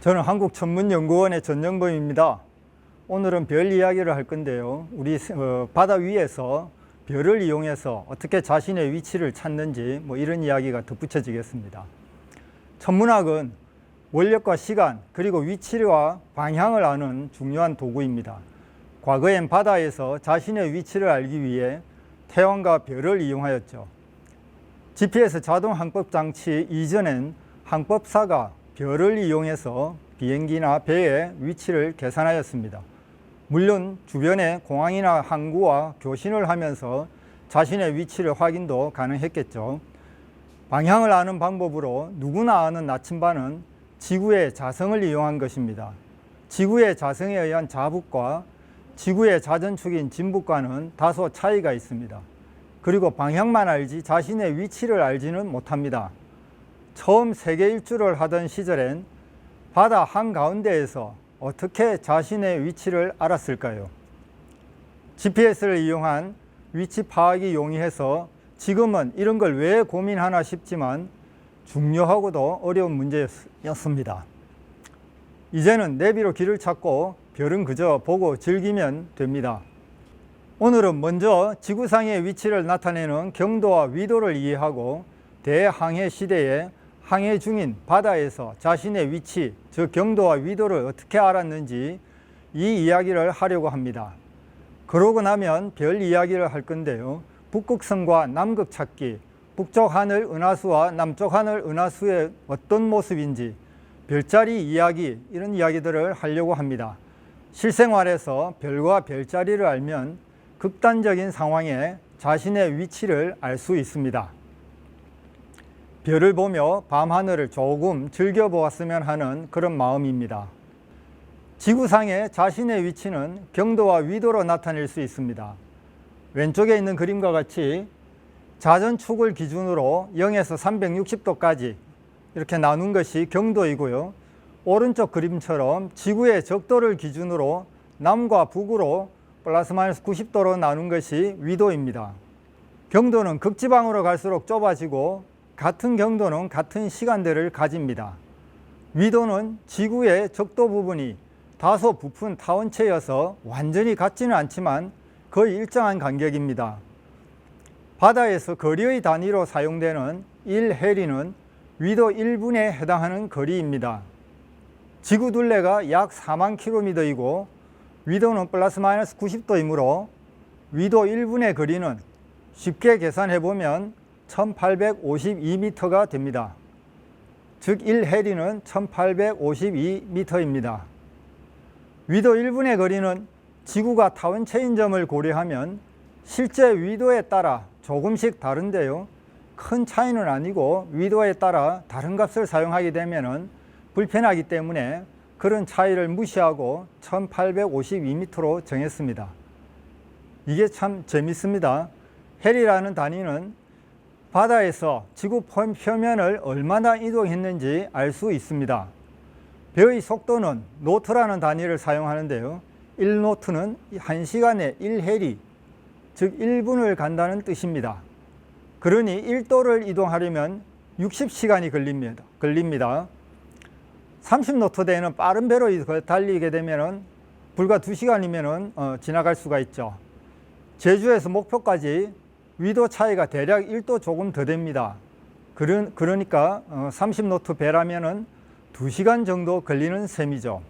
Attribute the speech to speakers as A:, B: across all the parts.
A: 저는 한국천문연구원의 전영범입니다. 오늘은 별 이야기를 할 건데요. 우리 바다 위에서 별을 이용해서 어떻게 자신의 위치를 찾는지 이런 이야기가 덧붙여지겠습니다. 천문학은 원력과 시간 그리고 위치와 방향을 아는 중요한 도구입니다. 과거엔 바다에서 자신의 위치를 알기 위해 태양과 별을 이용하였죠. GPS 자동 항법 장치 이전엔 항법사가 별을 이용해서 비행기나 배의 위치를 계산하였습니다. 물론 주변의 공항이나 항구와 교신을 하면서 자신의 위치를 확인도 가능했겠죠. 방향을 아는 방법으로 누구나 아는 나침반은 지구의 자성을 이용한 것입니다. 지구의 자성에 의한 자북과 지구의 자전축인 진북과는 다소 차이가 있습니다. 그리고 방향만 알지 자신의 위치를 알지는 못합니다. 처음 세계 일주를 하던 시절엔 바다 한가운데에서 어떻게 자신의 위치를 알았을까요? GPS를 이용한 위치 파악이 용이해서 지금은 이런 걸 왜 고민하나 싶지만 중요하고도 어려운 문제였습니다. 이제는 내비로 길을 찾고 별은 그저 보고 즐기면 됩니다. 오늘은 먼저 지구상의 위치를 나타내는 경도와 위도를 이해하고 대항해 시대에 항해 중인 바다에서 자신의 위치, 즉 경도와 위도를 어떻게 알았는지 이 이야기를 하려고 합니다. 그러고 나면 별 이야기를 할 건데요. 북극성과 남극 찾기, 북쪽 하늘 은하수와 남쪽 하늘 은하수의 어떤 모습인지, 별자리 이야기, 이런 이야기들을 하려고 합니다. 실생활에서 별과 별자리를 알면 극단적인 상황에 자신의 위치를 알 수 있습니다. 별을 보며 밤하늘을 조금 즐겨보았으면 하는 그런 마음입니다. 지구상의 자신의 위치는 경도와 위도로 나타낼 수 있습니다. 왼쪽에 있는 그림과 같이 자전축을 기준으로 0에서 360도까지 이렇게 나눈 것이 경도이고요. 오른쪽 그림처럼 지구의 적도를 기준으로 남과 북으로 플러스 마이너스 90도로 나눈 것이 위도입니다. 경도는 극지방으로 갈수록 좁아지고 같은 경도는 같은 시간대를 가집니다. 위도는 지구의 적도 부분이 다소 부푼 타원체여서 완전히 같지는 않지만 거의 일정한 간격입니다. 바다에서 거리의 단위로 사용되는 1해리는 위도 1분에 해당하는 거리입니다. 지구 둘레가 약 4만 킬로미터이고 위도는 플러스 마이너스 90도이므로 위도 1분의 거리는 쉽게 계산해보면 1852m가 됩니다. 즉 1해리는 1852m입니다. 위도 1분의 거리는 지구가 타원체인 점을 고려하면 실제 위도에 따라 조금씩 다른데요. 큰 차이는 아니고 위도에 따라 다른 값을 사용하게 되면 불편하기 때문에 그런 차이를 무시하고 1852m로 정했습니다. 이게 참 재밌습니다. 해리라는 단위는 바다에서 지구 표면을 얼마나 이동했는지 알 수 있습니다. 배의 속도는 노트라는 단위를 사용하는데요. 1노트는 1시간에 1해리, 즉 1분을 간다는 뜻입니다. 그러니 1도를 이동하려면 60시간이 걸립니다. 30노트대에는 빠른 배로 달리게 되면 불과 2시간이면 지나갈 수가 있죠. 제주에서 목포까지 위도 차이가 대략 1도 조금 더 됩니다. 그러니까 30노트 배라면은 2시간 정도 걸리는 셈이죠.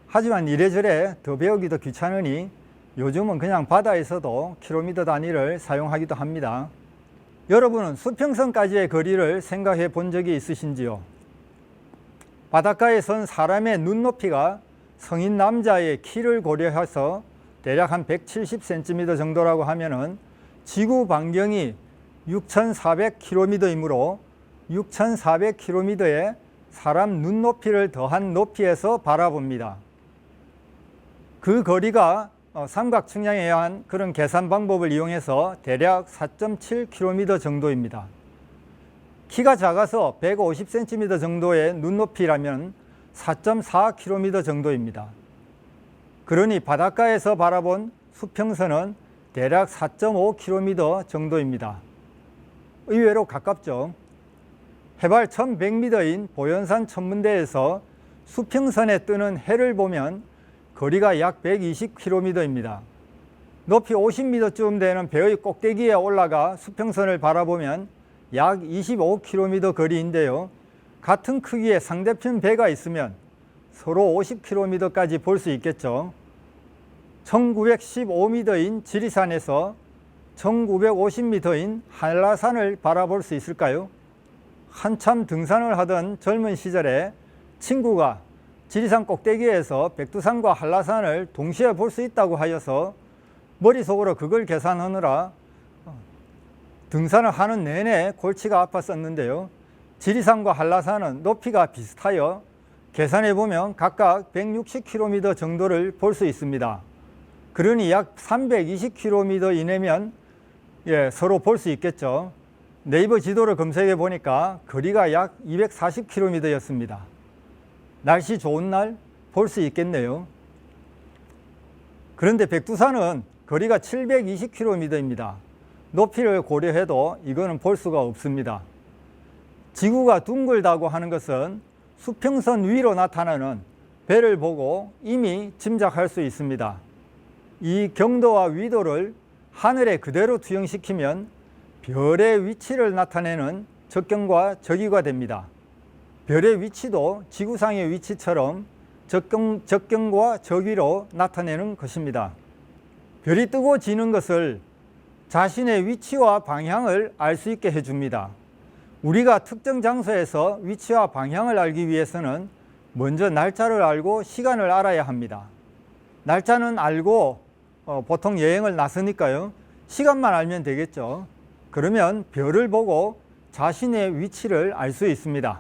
A: 하지만 이래저래 더 배우기도 귀찮으니 요즘은 그냥 바다에서도 킬로미터 단위를 사용하기도 합니다. 여러분은 수평선까지의 거리를 생각해 본 적이 있으신지요? 바닷가에 선 사람의 눈높이가 성인 남자의 키를 고려해서 대략 한 170cm 정도라고 하면은 지구 반경이 6,400km이므로 6,400km에 사람 눈높이를 더한 높이에서 바라봅니다. 그 거리가 삼각측량에 의한 그런 계산 방법을 이용해서 대략 4.7km 정도입니다. 키가 작아서 150cm 정도의 눈높이라면 4.4km 정도입니다. 그러니 바닷가에서 바라본 수평선은 대략 4.5km 정도입니다. 의외로 가깝죠. 해발 1100m인 보현산 천문대에서 수평선에 뜨는 해를 보면 거리가 약 120km입니다. 높이 50m쯤 되는 배의 꼭대기에 올라가 수평선을 바라보면 약 25km 거리인데요. 같은 크기의 상대편 배가 있으면 서로 50km까지 볼 수 있겠죠. 1915m인 지리산에서 1950m인 한라산을 바라볼 수 있을까요? 한참 등산을 하던 젊은 시절에 친구가 지리산 꼭대기에서 백두산과 한라산을 동시에 볼 수 있다고 하여서 머릿속으로 그걸 계산하느라 등산을 하는 내내 골치가 아팠었는데요. 지리산과 한라산은 높이가 비슷하여 계산해 보면 각각 160km 정도를 볼 수 있습니다. 그러니 약 320km 이내면 서로 볼 수 있겠죠. 네이버 지도를 검색해 보니까 거리가 약 240km였습니다. 날씨 좋은 날 볼 수 있겠네요. 그런데 백두산은 거리가 720km입니다. 높이를 고려해도 이거는 볼 수가 없습니다. 지구가 둥글다고 하는 것은 수평선 위로 나타나는 배를 보고 이미 짐작할 수 있습니다. 이 경도와 위도를 하늘에 그대로 투영시키면 별의 위치를 나타내는 적경과 적위가 됩니다. 별의 위치도 지구상의 위치처럼 적경과 적위로 나타내는 것입니다. 별이 뜨고 지는 것을 자신의 위치와 방향을 알 수 있게 해줍니다. 우리가 특정 장소에서 위치와 방향을 알기 위해서는 먼저 날짜를 알고 시간을 알아야 합니다. 날짜는 알고 보통 여행을 나서니까요. 시간만 알면 되겠죠. 그러면 별을 보고 자신의 위치를 알 수 있습니다.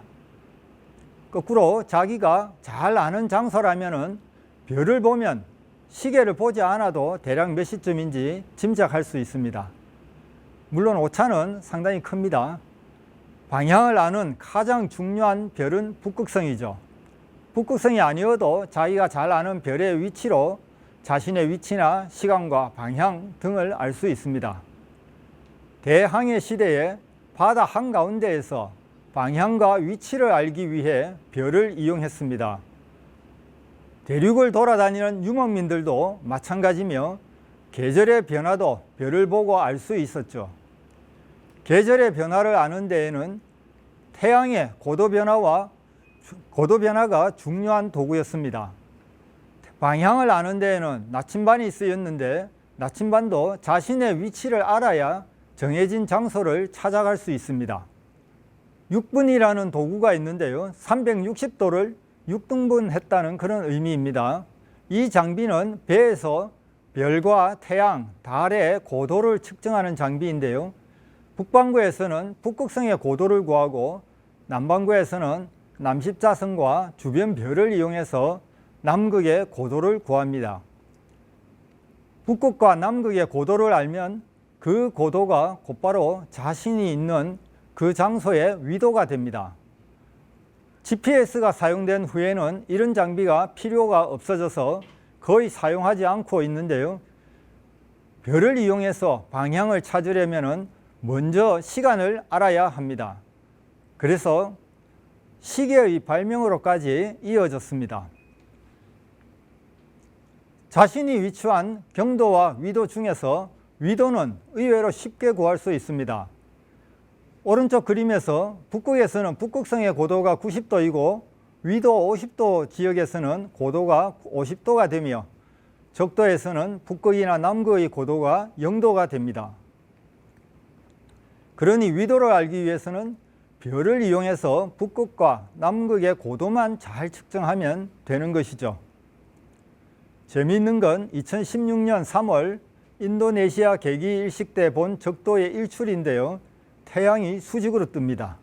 A: 거꾸로 자기가 잘 아는 장소라면은 별을 보면 시계를 보지 않아도 대략 몇 시쯤인지 짐작할 수 있습니다. 물론 오차는 상당히 큽니다. 방향을 아는 가장 중요한 별은 북극성이죠. 북극성이 아니어도 자기가 잘 아는 별의 위치로 자신의 위치나 시간과 방향 등을 알 수 있습니다. 대항해 시대에 바다 한가운데에서 방향과 위치를 알기 위해 별을 이용했습니다. 대륙을 돌아다니는 유목민들도 마찬가지며 계절의 변화도 별을 보고 알 수 있었죠. 계절의 변화를 아는 데에는 태양의 고도 변화가 중요한 도구였습니다. 방향을 아는 데에는 나침반이 쓰였는데 나침반도 자신의 위치를 알아야 정해진 장소를 찾아갈 수 있습니다. 6분이라는 도구가 있는데요. 360도를 6등분 했다는 그런 의미입니다. 이 장비는 배에서 별과 태양, 달의 고도를 측정하는 장비인데요. 북반구에서는 북극성의 고도를 구하고 남반구에서는 남십자성과 주변 별을 이용해서 남극의 고도를 구합니다. 북극과 남극의 고도를 알면 그 고도가 곧바로 자신이 있는 그 장소의 위도가 됩니다. GPS가 사용된 후에는 이런 장비가 필요가 없어져서 거의 사용하지 않고 있는데요. 별을 이용해서 방향을 찾으려면 먼저 시간을 알아야 합니다. 그래서 시계의 발명으로까지 이어졌습니다. 자신이 위치한 경도와 위도 중에서 위도는 의외로 쉽게 구할 수 있습니다. 오른쪽 그림에서 북극에서는 북극성의 고도가 90도이고 위도 50도 지역에서는 고도가 50도가 되며 적도에서는 북극이나 남극의 고도가 0도가 됩니다. 그러니 위도를 알기 위해서는 별을 이용해서 북극과 남극의 고도만 잘 측정하면 되는 것이죠. 재미있는 건 2016년 3월 인도네시아 개기 일식 때 본 적도의 일출인데요. 태양이 수직으로 뜹니다.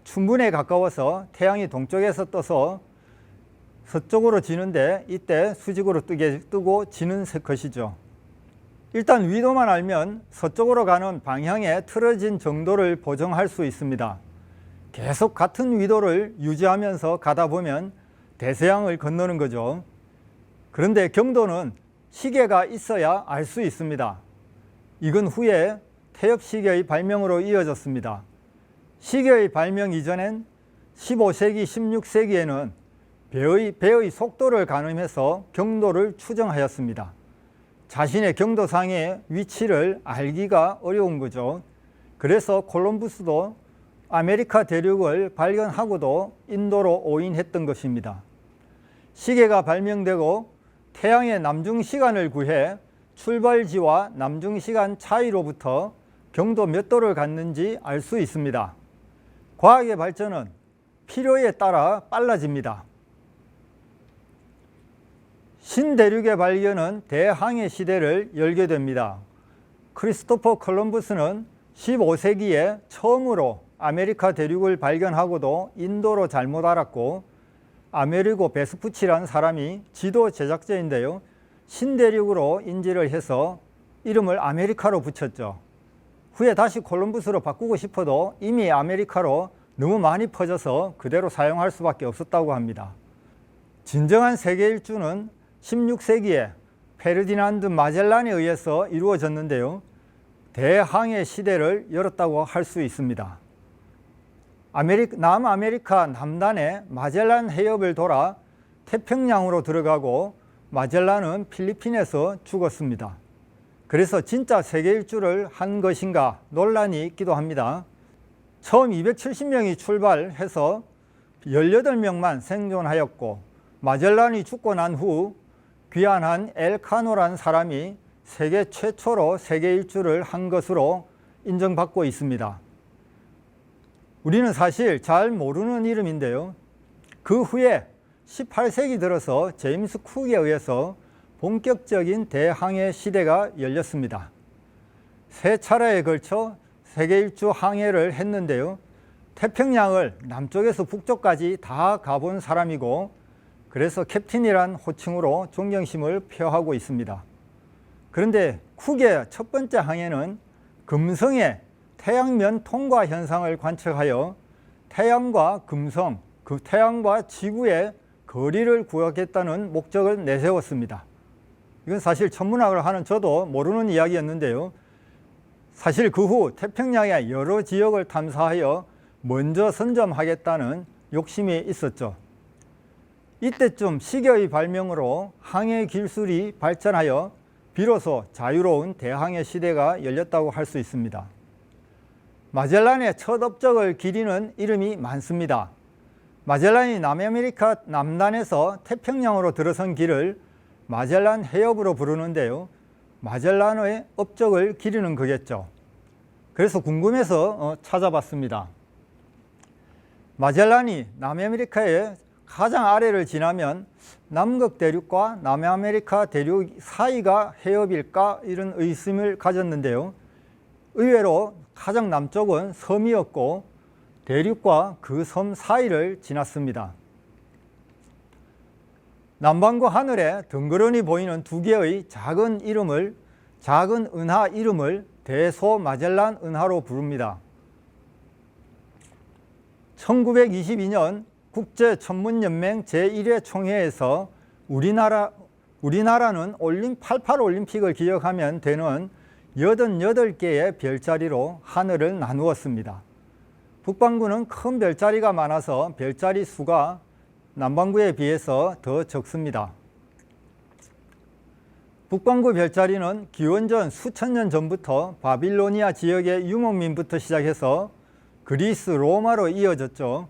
A: 춘분에 가까워서 태양이 동쪽에서 떠서 서쪽으로 지는데 이때 수직으로 뜨고 지는 것이죠. 일단 위도만 알면 서쪽으로 가는 방향의 틀어진 정도를 보정할 수 있습니다. 계속 같은 위도를 유지하면서 가다 보면 대서양을 건너는 거죠. 그런데 경도는 시계가 있어야 알 수 있습니다. 이건 후에 태엽시계의 발명으로 이어졌습니다. 시계의 발명 이전엔 15세기, 16세기에는 배의 속도를 가늠해서 경도를 추정하였습니다. 자신의 경도상의 위치를 알기가 어려운 거죠. 그래서 콜럼부스도 아메리카 대륙을 발견하고도 인도로 오인했던 것입니다. 시계가 발명되고 태양의 남중시간을 구해 출발지와 남중시간 차이로부터 경도 몇 도를 갔는지 알 수 있습니다. 과학의 발전은 필요에 따라 빨라집니다. 신대륙의 발견은 대항해 시대를 열게 됩니다. 크리스토퍼 콜럼부스는 15세기에 처음으로 아메리카 대륙을 발견하고도 인도로 잘못 알았고, 아메리고 베스푸치라는 사람이 지도 제작자인데요, 신대륙으로 인지를 해서 이름을 아메리카로 붙였죠. 후에 다시 콜럼부스로 바꾸고 싶어도 이미 아메리카로 너무 많이 퍼져서 그대로 사용할 수밖에 없었다고 합니다. 진정한 세계 일주는 16세기에 페르디난드 마젤란에 의해서 이루어졌는데요, 대항해 시대를 열었다고 할 수 있습니다. 남아메리카 남단의 마젤란 해협을 돌아 태평양으로 들어가고 마젤란은 필리핀에서 죽었습니다. 그래서 진짜 세계 일주를 한 것인가 논란이 있기도 합니다. 처음 270명이 출발해서 18명만 생존하였고, 마젤란이 죽고 난 후 귀환한 엘카노라는 사람이 세계 최초로 세계 일주를 한 것으로 인정받고 있습니다. 우리는 사실 잘 모르는 이름인데요, 그 후에 18세기 들어서 제임스 쿡에 의해서 본격적인 대항해 시대가 열렸습니다. 세 차례에 걸쳐 세계 일주 항해를 했는데요, 태평양을 남쪽에서 북쪽까지 다 가본 사람이고, 그래서 캡틴이란 호칭으로 존경심을 표하고 있습니다. 그런데 쿡의 첫 번째 항해는 금성의 태양면 통과 현상을 관측하여 태양과 금성, 그 태양과 지구의 거리를 구하겠다는 목적을 내세웠습니다. 이건 사실 천문학을 하는 저도 모르는 이야기였는데요, 사실 그 후 태평양의 여러 지역을 탐사하여 먼저 선점하겠다는 욕심이 있었죠. 이때쯤 시계의 발명으로 항해 기술이 발전하여 비로소 자유로운 대항해 시대가 열렸다고 할 수 있습니다. 마젤란의 첫 업적을 기리는 이름이 많습니다. 마젤란이 남아메리카 남단에서 태평양으로 들어선 길을 마젤란 해협으로 부르는데요, 마젤란의 업적을 기리는 거겠죠. 그래서 궁금해서 찾아봤습니다. 마젤란이 남아메리카의 가장 아래를 지나면 남극 대륙과 남아메리카 대륙 사이가 해협일까, 이런 의심을 가졌는데요, 의외로 가장 남쪽은 섬이었고 대륙과 그 섬 사이를 지났습니다. 남반구 하늘에 덩그러니 보이는 두 개의 작은 은하 이름을 대소 마젤란 은하로 부릅니다. 1922년 국제천문연맹 제1회 총회에서 우리나라는 88 올림픽을 기억하면 되는 88개의 별자리로 하늘을 나누었습니다. 북반구는 큰 별자리가 많아서 별자리 수가 남반구에 비해서 더 적습니다. 북반구 별자리는 기원전 수천 년 전부터 바빌로니아 지역의 유목민부터 시작해서 그리스, 로마로 이어졌죠.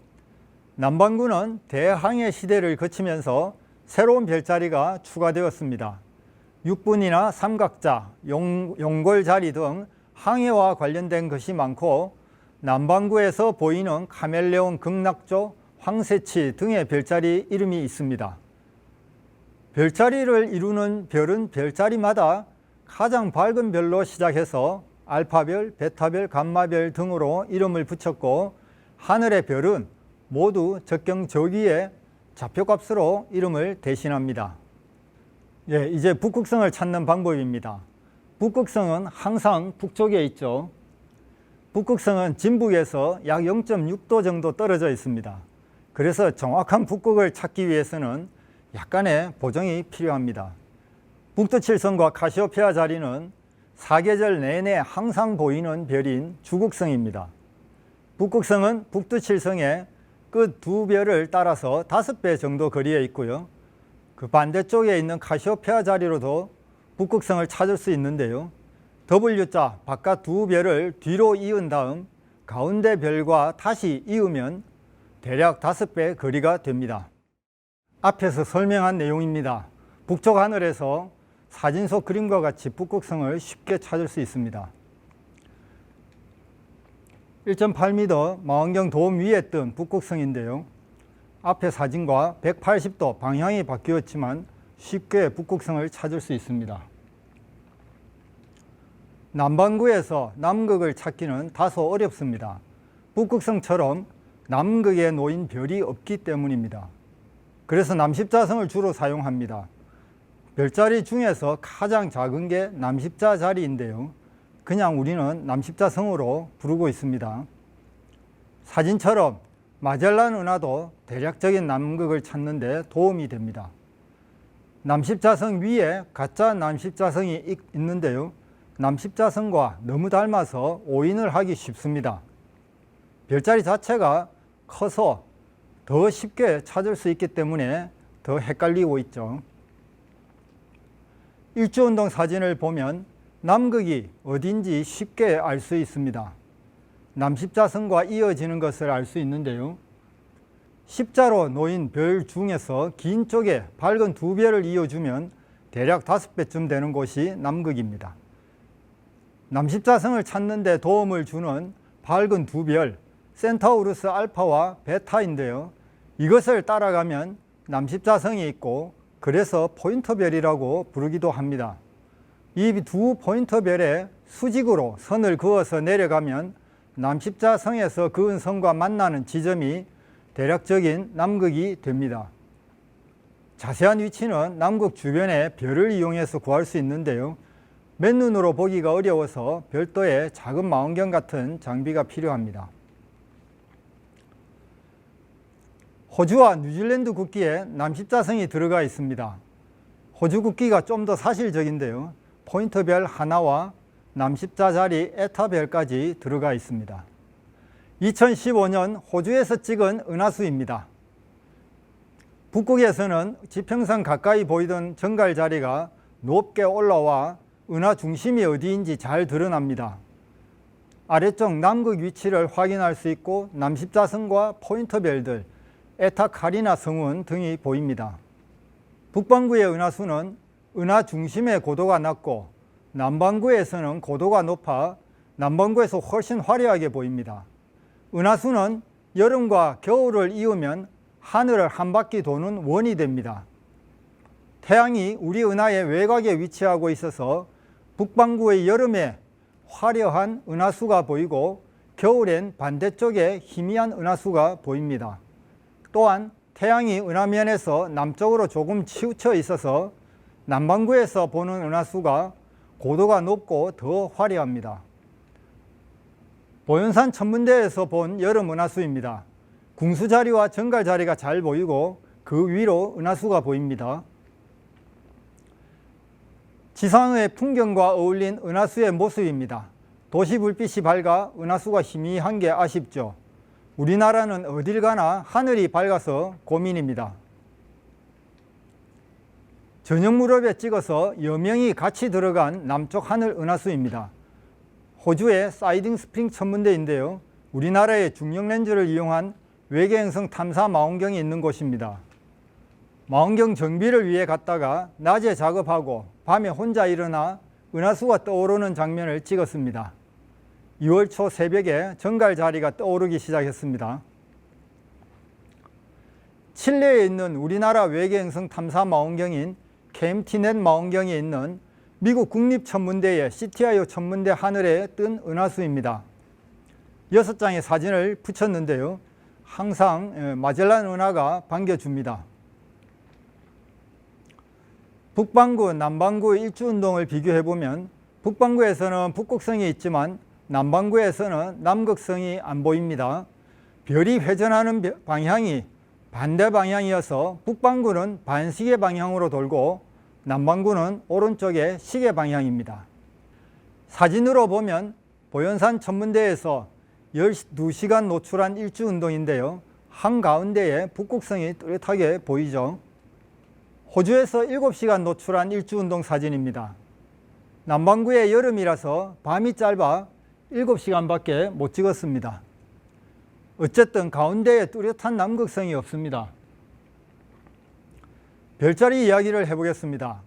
A: 남반구는 대항해 시대를 거치면서 새로운 별자리가 추가되었습니다. 육분이나 삼각자, 용골자리 등 항해와 관련된 것이 많고, 남반구에서 보이는 카멜레온 극락조, 황새치 등의 별자리 이름이 있습니다. 별자리를 이루는 별은 별자리마다 가장 밝은 별로 시작해서 알파별, 베타별, 감마별 등으로 이름을 붙였고, 하늘의 별은 모두 적경 저기의 좌표값으로 이름을 대신합니다. 이제 북극성을 찾는 방법입니다. 북극성은 항상 북쪽에 있죠. 북극성은 진북에서 약 0.6도 정도 떨어져 있습니다. 그래서 정확한 북극을 찾기 위해서는 약간의 보정이 필요합니다. 북두칠성과 카시오페아 자리는 사계절 내내 항상 보이는 별인 주극성입니다. 북극성은 북두칠성의 끝 두 별을 따라서 5배 정도 거리에 있고요. 그 반대쪽에 있는 카시오페아 자리로도 북극성을 찾을 수 있는데요. W자 바깥 두 별을 뒤로 이은 다음 가운데 별과 다시 이으면 대략 5배 거리가 됩니다. 앞에서 설명한 내용입니다. 북쪽 하늘에서 사진 속 그림과 같이 북극성을 쉽게 찾을 수 있습니다. 1.8m 망원경 돔 위에 뜬 북극성인데요. 앞에 사진과 180도 방향이 바뀌었지만 쉽게 북극성을 찾을 수 있습니다. 남반구에서 남극을 찾기는 다소 어렵습니다. 북극성처럼 남극에 놓인 별이 없기 때문입니다. 그래서 남십자성을 주로 사용합니다. 별자리 중에서 가장 작은 게 남십자 자리인데요. 그냥 우리는 남십자성으로 부르고 있습니다. 사진처럼 마젤란 은하도 대략적인 남극을 찾는 데 도움이 됩니다. 남십자성 위에 가짜 남십자성이 있는데요. 남십자성과 너무 닮아서 오인을 하기 쉽습니다. 별자리 자체가 커서 더 쉽게 찾을 수 있기 때문에 더 헷갈리고 있죠. 일주운동 사진을 보면 남극이 어딘지 쉽게 알 수 있습니다. 남십자성과 이어지는 것을 알 수 있는데요. 십자로 놓인 별 중에서 긴 쪽에 밝은 두 별을 이어주면 대략 5배쯤 되는 곳이 남극입니다. 남십자성을 찾는 데 도움을 주는 밝은 두 별, 센타우루스 알파와 베타인데요. 이것을 따라가면 남십자성이 있고 그래서 포인터별이라고 부르기도 합니다. 이 두 포인터별에 수직으로 선을 그어서 내려가면 남십자성에서 그은 선과 만나는 지점이 대략적인 남극이 됩니다. 자세한 위치는 남극 주변의 별을 이용해서 구할 수 있는데요. 맨눈으로 보기가 어려워서 별도의 작은 망원경 같은 장비가 필요합니다. 호주와 뉴질랜드 국기에 남십자성이 들어가 있습니다. 호주 국기가 좀 더 사실적인데요. 포인터별 하나와 남십자 자리 에타별까지 들어가 있습니다. 2015년 호주에서 찍은 은하수입니다. 북극에서는 지평선 가까이 보이던 정갈 자리가 높게 올라와 은하 중심이 어디인지 잘 드러납니다. 아래쪽 남극 위치를 확인할 수 있고 남십자성과 포인터별들, 에타 카리나 성운 등이 보입니다. 북반구의 은하수는 은하 중심의 고도가 낮고 남반구에서는 고도가 높아 남반구에서 훨씬 화려하게 보입니다. 은하수는 여름과 겨울을 이으면 하늘을 한 바퀴 도는 원이 됩니다. 태양이 우리 은하의 외곽에 위치하고 있어서 북반구의 여름에 화려한 은하수가 보이고 겨울엔 반대쪽에 희미한 은하수가 보입니다. 또한 태양이 은하면에서 남쪽으로 조금 치우쳐 있어서 남반구에서 보는 은하수가 고도가 높고 더 화려합니다. 보현산 천문대에서 본 여름 은하수입니다. 궁수 자리와 정갈 자리가 잘 보이고 그 위로 은하수가 보입니다. 지상의 풍경과 어울린 은하수의 모습입니다. 도시 불빛이 밝아 은하수가 희미한 게 아쉽죠. 우리나라는 어딜 가나 하늘이 밝아서 고민입니다. 저녁 무렵에 찍어서 여명이 같이 들어간 남쪽 하늘 은하수입니다. 호주의 사이딩 스프링 천문대인데요. 우리나라의 중력 렌즈를 이용한 외계 행성 탐사 망원경이 있는 곳입니다. 망원경 정비를 위해 갔다가 낮에 작업하고 밤에 혼자 일어나 은하수가 떠오르는 장면을 찍었습니다. 2월 초 새벽에 정갈 자리가 떠오르기 시작했습니다. 칠레에 있는 우리나라 외계 행성 탐사 망원경인 KMTnet 망원경에 있는 미국 국립천문대의 CTIO 천문대 하늘에 뜬 은하수입니다. 6장의 사진을 붙였는데요. 항상 마젤란 은하가 반겨줍니다. 북반구, 남반구 일주운동을 비교해보면 북반구에서는 북극성이 있지만 남반구에서는 남극성이 안 보입니다. 별이 회전하는 방향이 반대 방향이어서 북반구는 반시계 방향으로 돌고 남반구는 오른쪽의 시계 방향입니다. 사진으로 보면 보현산 천문대에서 12시간 노출한 일주 운동인데요. 한가운데에 북극성이 뚜렷하게 보이죠. 호주에서 7시간 노출한 일주 운동 사진입니다. 남반구의 여름이라서 밤이 짧아 7시간밖에 못 찍었습니다. 어쨌든 가운데에 뚜렷한 남극성이 없습니다. 별자리 이야기를 해보겠습니다.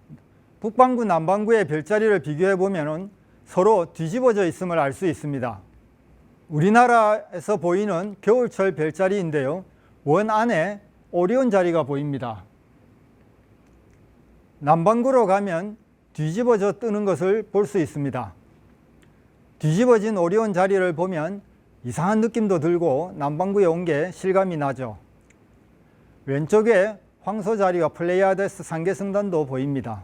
A: 북반구, 남반구의 별자리를 비교해 보면 서로 뒤집어져 있음을 알 수 있습니다. 우리나라에서 보이는 겨울철 별자리인데요. 원 안에 오리온 자리가 보입니다. 남반구로 가면 뒤집어져 뜨는 것을 볼 수 있습니다. 뒤집어진 오리온 자리를 보면 이상한 느낌도 들고 남반구에 온 게 실감이 나죠. 왼쪽에 황소 자리와 플레이아데스 상계성단도 보입니다.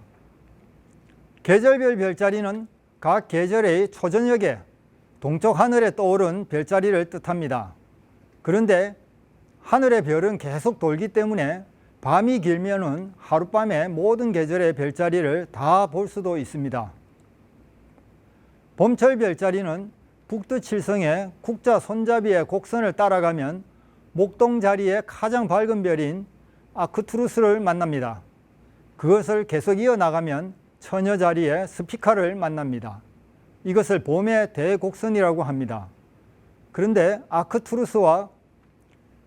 A: 계절별 별자리는 각 계절의 초저녁에 동쪽 하늘에 떠오른 별자리를 뜻합니다. 그런데 하늘의 별은 계속 돌기 때문에 밤이 길면은 하룻밤에 모든 계절의 별자리를 다 볼 수도 있습니다. 봄철 별자리는 북두 칠성의 국자 손잡이의 곡선을 따라가면 목동 자리의 가장 밝은 별인 아크투루스를 만납니다. 그것을 계속 이어나가면 처녀 자리의 스피카를 만납니다. 이것을 봄의 대곡선이라고 합니다. 그런데 아크투루스와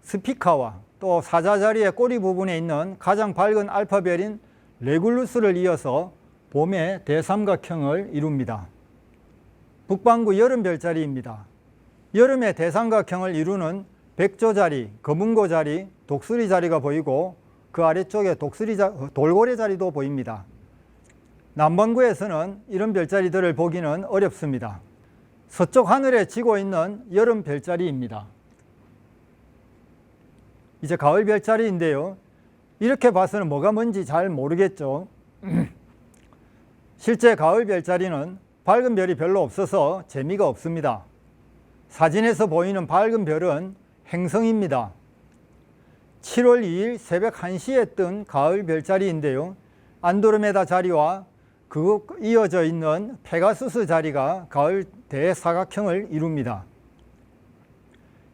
A: 스피카와 또 사자 자리의 꼬리 부분에 있는 가장 밝은 알파별인 레굴루스를 이어서 봄의 대삼각형을 이룹니다. 북반구 여름 별자리입니다. 여름의 대삼각형을 이루는 백조 자리, 거문고 자리, 독수리 자리가 보이고 그 아래쪽에 돌고래 자리도 보입니다. 남반구에서는 이런 별자리들을 보기는 어렵습니다. 서쪽 하늘에 지고 있는 여름 별자리입니다. 이제 가을 별자리인데요. 이렇게 봐서는 뭐가 뭔지 잘 모르겠죠. 실제 가을 별자리는 밝은 별이 별로 없어서 재미가 없습니다. 사진에서 보이는 밝은 별은 행성입니다. 7월 2일 새벽 1시에 뜬 가을 별자리인데요. 안드로메다 자리와 그 이어져 있는 페가수스 자리가 가을 대사각형을 이룹니다.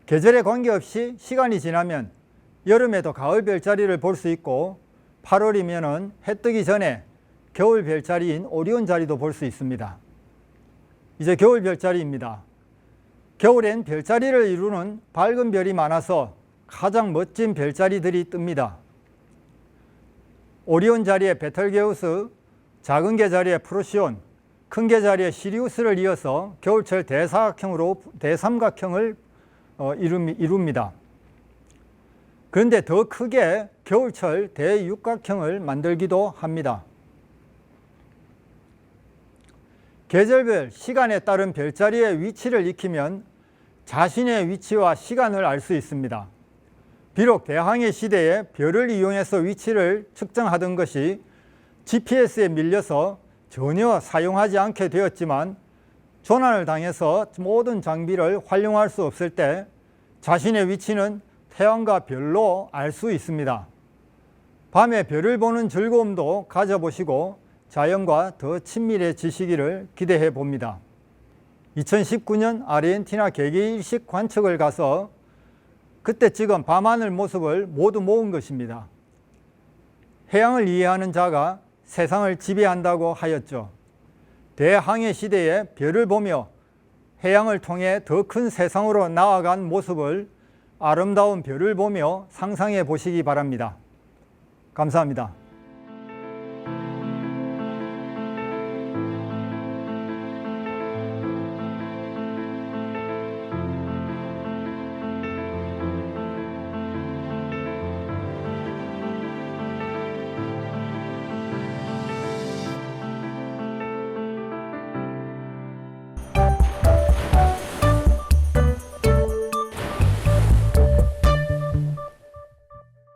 A: 계절에 관계없이 시간이 지나면 여름에도 가을 별자리를 볼 수 있고 8월이면 해 뜨기 전에 겨울 별자리인 오리온 자리도 볼 수 있습니다. 이제 겨울 별자리입니다. 겨울엔 별자리를 이루는 밝은 별이 많아서 가장 멋진 별자리들이 뜹니다. 오리온 자리의 베텔게우스, 작은 개 자리의 프로시온, 큰 개 자리의 시리우스를 이어서 겨울철 대삼각형을 이룹니다. 그런데 더 크게 겨울철 대육각형을 만들기도 합니다. 계절별 시간에 따른 별자리의 위치를 익히면 자신의 위치와 시간을 알 수 있습니다. 비록 대항해 시대에 별을 이용해서 위치를 측정하던 것이 GPS에 밀려서 전혀 사용하지 않게 되었지만 조난을 당해서 모든 장비를 활용할 수 없을 때 자신의 위치는 태양과 별로 알 수 있습니다. 밤에 별을 보는 즐거움도 가져보시고 자연과 더 친밀해지시기를 기대해 봅니다. 2019년 아르헨티나 개개일식 관측을 가서 그때 찍은 밤하늘 모습을 모두 모은 것입니다. 해양을 이해하는 자가 세상을 지배한다고 하였죠. 대항해 시대에 별을 보며 해양을 통해 더 큰 세상으로 나아간 모습을 아름다운 별을 보며 상상해 보시기 바랍니다. 감사합니다.